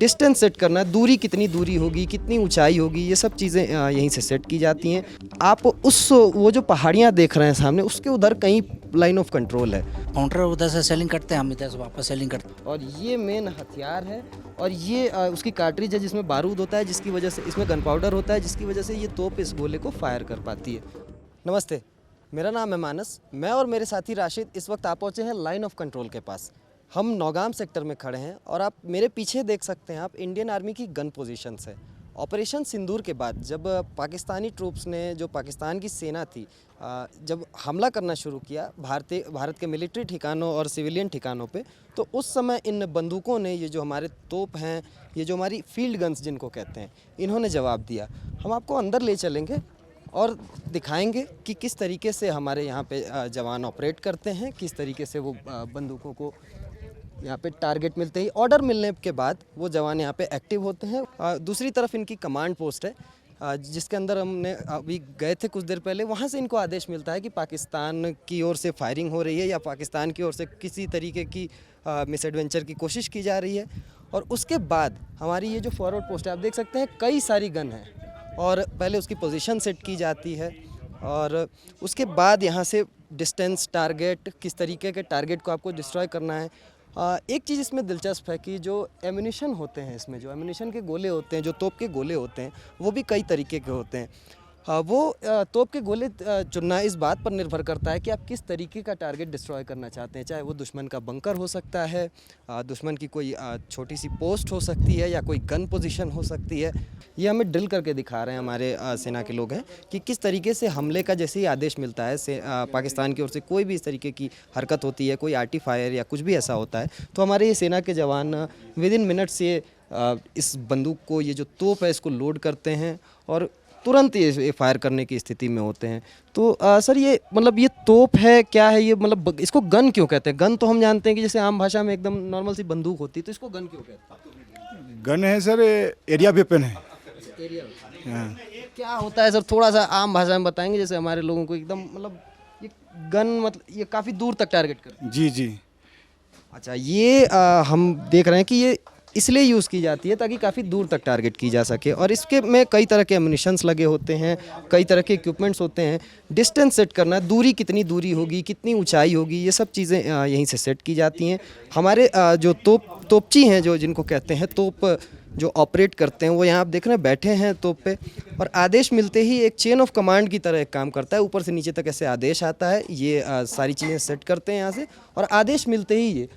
Distance set करना, दूरी कितनी दूरी होगी, कितनी ऊंचाई होगी, ये सब चीज़ें यहीं से सेट की जाती हैं। आप वो जो पहाड़ियाँ देख रहे हैं सामने, उसके उधर कहीं लाइन ऑफ कंट्रोल है काउंटर उधर से सेलिंग करते हैं, हम इधर से वापस सेलिंग करते हैं। और ये मेन हथियार है। और ये उसकी कार्ट्रिज है जिसमें बारूद होता है, जिसकी वजह से इसमें गन पाउडर होता है, जिसकी वजह से ये तोप इस गोले को फायर कर पाती है। नमस्ते, मेरा नाम है मानस। मैं और मेरे साथी राशिद इस वक्त आप पहुँचे हैं लाइन ऑफ कंट्रोल के पास। हम नौगाम सेक्टर में खड़े हैं और आप मेरे पीछे देख सकते हैं, आप इंडियन आर्मी की गन पोजीशंस है। ऑपरेशन सिंदूर के बाद जब पाकिस्तानी ट्रूप्स ने, जो पाकिस्तान की सेना थी, जब हमला करना शुरू किया भारत के मिलिट्री ठिकानों और सिविलियन ठिकानों पे, तो उस समय इन बंदूकों ने, ये जो हमारे तोप हैं, ये जो हमारी फील्ड गन्स जिनको कहते हैं, इन्होंने जवाब दिया। हम आपको अंदर ले चलेंगे और दिखाएंगे कि किस तरीके से हमारे यहाँ पे जवान ऑपरेट करते हैं, किस तरीके से वो बंदूकों को यहाँ पे टारगेट मिलते ही, ऑर्डर मिलने के बाद वो जवान यहाँ पे एक्टिव होते हैं। दूसरी तरफ इनकी कमांड पोस्ट है, जिसके अंदर हमने अभी गए थे कुछ देर पहले। वहाँ से इनको आदेश मिलता है कि पाकिस्तान की ओर से फायरिंग हो रही है या पाकिस्तान की ओर से किसी तरीके की मिसएडवेंचर की कोशिश की जा रही है। और उसके बाद हमारी ये जो फॉरवर्ड पोस्ट है, आप देख सकते हैं कई सारी गन हैं और पहले उसकी पोजीशन सेट की जाती है और उसके बाद यहाँ से डिस्टेंस, टारगेट, किस तरीके के टारगेट को आपको डिस्ट्रॉय करना है। एक चीज़ इसमें दिलचस्प है कि जो एम्यूनिशन होते हैं, इसमें जो एम्यूनिशन के गोले होते हैं, जो तोप के गोले होते हैं, वो भी कई तरीके के होते हैं। तोप के गोले चुनना इस बात पर निर्भर करता है कि आप किस तरीके का टारगेट डिस्ट्रॉय करना चाहते हैं। चाहे वो दुश्मन का बंकर हो सकता है, दुश्मन की कोई छोटी सी पोस्ट हो सकती है, या कोई गन पोजीशन हो सकती है। ये हमें ड्रिल करके दिखा रहे हैं हमारे सेना के लोग हैं कि किस तरीके से हमले का जैसे ही आदेश मिलता है पाकिस्तान की ओर से, कोई भी इस तरीके की हरकत होती है, कोई आर्टी फायर या कुछ भी ऐसा होता है, तो हमारे ये सेना के जवान विद इन मिनट्स ये इस बंदूक को, ये जो तोप है, इसको लोड करते हैं और तुरंत ये फायर करने की स्थिति में होते हैं। तो सर, ये मतलब ये तोप है, क्या है ये, मतलब इसको गन क्यों कहते हैं? गन तो हम जानते हैं कि जैसे आम भाषा में एकदम नॉर्मल सी बंदूक होती है, तो इसको गन क्यों कहते हैं? गन है सर, एरिया वेपन है। एरिया हाँ। क्या होता है सर, थोड़ा सा आम भाषा में बताएंगे, जैसे हमारे लोगों को एकदम, मतलब ये गन मतलब ये काफ़ी दूर तक टारगेट करती है। जी जी। अच्छा, ये हम देख रहे हैं कि ये इसलिए यूज़ की जाती है ताकि काफ़ी दूर तक टारगेट की जा सके, और इसके में कई तरह के एम्यूनिशंस लगे होते हैं, कई तरह के इक्विपमेंट्स होते हैं। डिस्टेंस सेट करना, दूरी कितनी दूरी होगी, कितनी ऊंचाई होगी, ये सब चीज़ें यहीं से सेट की जाती हैं। हमारे जो तोपची हैं, जो जिनको कहते हैं तोप, जो ऑपरेट करते हैं, वो यहाँ आप देख रहे हैं बैठे हैं तोप पे, और आदेश मिलते ही एक चेन ऑफ कमांड की तरह एक काम करता है। ऊपर से नीचे तक ऐसे आदेश आता है, ये सारी चीज़ें सेट करते हैं यहाँ से, और आदेश मिलते ही ये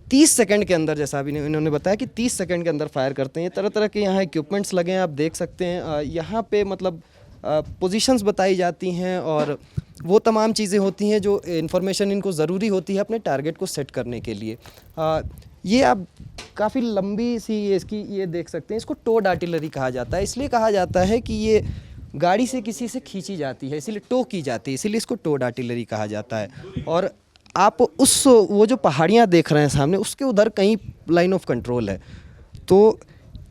30 सेकंड के अंदर, जैसा अभी इन्होंने बताया कि 30 सेकंड के अंदर फायर करते हैं। तरह तरह के यहाँ इक्विपमेंट्स लगे हैं, आप देख सकते हैं। यहाँ पे मतलब पोजीशंस बताई जाती हैं और वो तमाम चीज़ें होती हैं जो इन्फॉर्मेशन इनको ज़रूरी होती है अपने टारगेट को सेट करने के लिए। ये आप काफ़ी लंबी सी इसकी ये देख सकते हैं, इसको टोड आर्टिलरी कहा जाता है। इसलिए कहा जाता है कि ये गाड़ी से किसी से खींची जाती है, इसीलिए टो की जाती है, इसीलिए इसको टोड आर्टिलरी कहा जाता है। और आप वो जो पहाड़ियाँ देख रहे हैं सामने, उसके उधर कहीं लाइन ऑफ कंट्रोल है। तो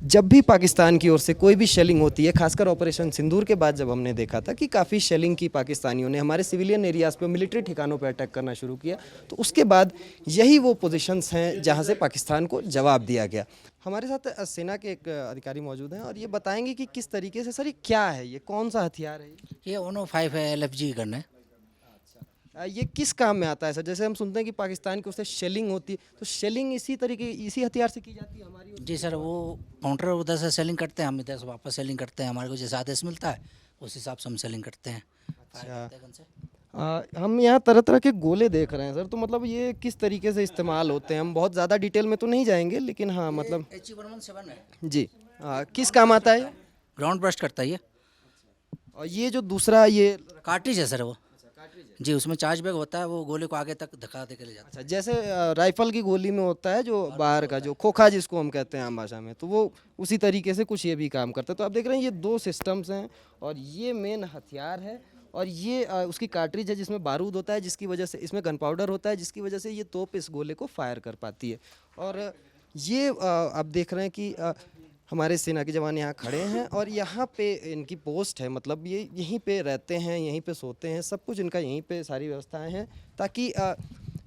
जब भी पाकिस्तान की ओर से कोई भी शेलिंग होती है, खासकर ऑपरेशन सिंदूर के बाद जब हमने देखा था कि काफ़ी शेलिंग की पाकिस्तानियों ने, हमारे सिविलियन एरियाज़ पे, मिलिट्री ठिकानों पे अटैक करना शुरू किया, तो उसके बाद यही वो पोजीशंस हैं जहाँ से पाकिस्तान को जवाब दिया गया। हमारे साथ सेना के एक अधिकारी मौजूद हैं और ये बताएंगे कि किस तरीके से, सर ये क्या है, ये कौन सा हथियार है? ये ONO-5 है, LFG गन है। ये किस काम में आता है सर? जैसे हम सुनते हैं कि पाकिस्तान की ओर से शेलिंग होती है, तो शेलिंग इसी हथियार से की जाती है हमारी ओर से? जी सर, वो काउंटर उधर से सेलिंग करते हैं, हम इधर से वापस सेलिंग करते हैं। हमारे को जैसा आदेश मिलता है उस हिसाब से हम सेलिंग करते हैं। अच्छा, हम यहाँ तरह तरह के गोले देख रहे हैं सर, तो मतलब ये किस तरीके से इस्तेमाल होते हैं? हम बहुत ज़्यादा डिटेल में तो नहीं जाएंगे, लेकिन हाँ मतलब HE-117 है जी, किस काम आता है? ग्राउंड ब्रस्ट करता है ये। और ये जो दूसरा, ये कार्ट्रिज है सर वो। जी, उसमें चार्ज बैग होता है, वो गोले को आगे तक धक्का दे के ले जाता अच्छा, जैसे राइफल की गोली में होता है जो बाहर का, जो खोखा जिसको हम कहते हैं आम भाषा में, तो वो उसी तरीके से कुछ ये भी काम करता है। तो आप देख रहे हैं ये दो सिस्टम्स हैं और ये मेन हथियार है, और ये उसकी कार्ट्रिज है जिसमें बारूद होता है, जिसकी वजह से इसमें गन पाउडर होता है, जिसकी वजह से ये तोप इस गोले को फायर कर पाती है। और ये आप देख रहे हैं कि हमारे सेना के जवान यहाँ खड़े हैं और यहाँ पे इनकी पोस्ट है, मतलब ये यहीं पे रहते हैं, यहीं पे सोते हैं, सब कुछ इनका यहीं पे सारी व्यवस्थाएं हैं, ताकि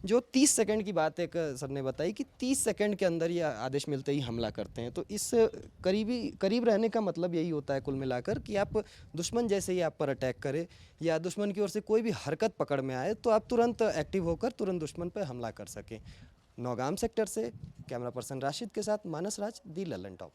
जो 30 सेकंड की बात एक सर ने बताई कि 30 सेकंड के अंदर ये आदेश मिलते ही हमला करते हैं। तो इस करीब रहने का मतलब यही होता है कुल मिलाकर कि आप दुश्मन जैसे ही आप पर अटैक करे या दुश्मन की ओर से कोई भी हरकत पकड़ में आए तो आप तुरंत एक्टिव होकर तुरंत दुश्मन पर हमला कर सकें। नौगाम सेक्टर से कैमरा पर्सन राशिद के साथ मानस राज, दी लल्लन टॉप।